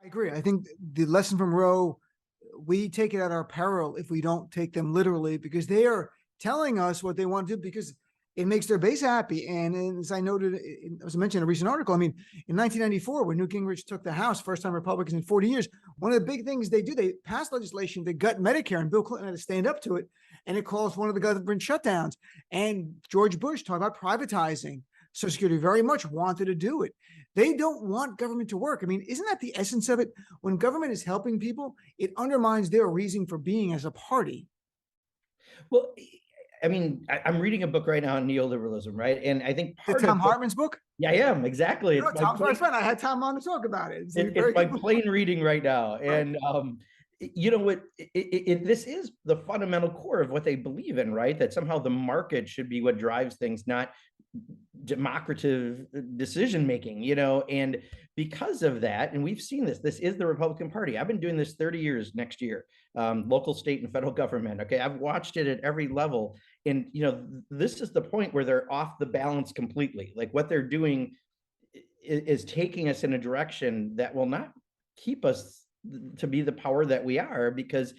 agree. I think the lesson from Roe, we take it at our peril if we don't take them literally, because they are telling us what they want to do because it makes their base happy. And as I noted, as I mentioned in a recent article, I mean, in 1994, when Newt Gingrich took the House, first time Republicans in 40 years, one of the big things they do, they pass legislation to gut Medicare, and Bill Clinton had to stand up to it. And it calls one of the government shutdowns. And George Bush talked about privatizing Social Security, very much wanted to do it. They don't want government to work. I mean, isn't that the essence of it? When government is helping people, it undermines their reason for being as a party. Well, I mean, I'm reading a book right now on neoliberalism, right? And I think part Tom Hartman's book? Yeah, I am, exactly. You know, Tom's my friend. I had Tom on to talk about it. It's my plain reading right now. And you know what, this is the fundamental core of what they believe in, right? That somehow the market should be what drives things, not democratic decision making, you know. And because of that, and we've seen this is the Republican Party. I've been doing this 30 years next year, local, state, and federal government. Okay, I've watched it at every level. And, you know, this is the point where they're off the balance completely. Like what they're doing is taking us in a direction that will not keep us to be the power that we are, because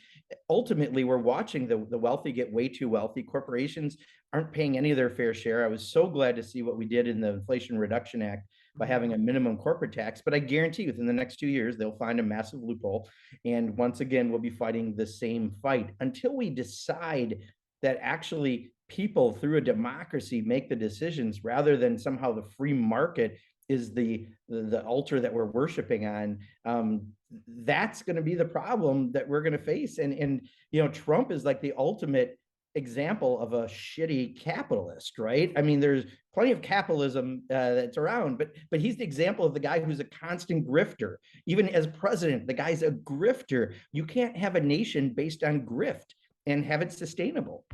ultimately we're watching the wealthy get way too wealthy. Corporations aren't paying any of their fair share. I was so glad to see what we did in the Inflation Reduction Act by having a minimum corporate tax, but I guarantee within the next 2 years, they'll find a massive loophole. And once again, we'll be fighting the same fight until we decide that actually people through a democracy make the decisions rather than somehow the free market is the altar that we're worshiping on. That's going to be the problem that we're going to face. And you know, Trump is like the ultimate example of a shitty capitalist, right? I mean, there's plenty of capitalism that's around, but he's the example of the guy who's a constant grifter. Even as president, the guy's a grifter. You can't have a nation based on grift and have it sustainable.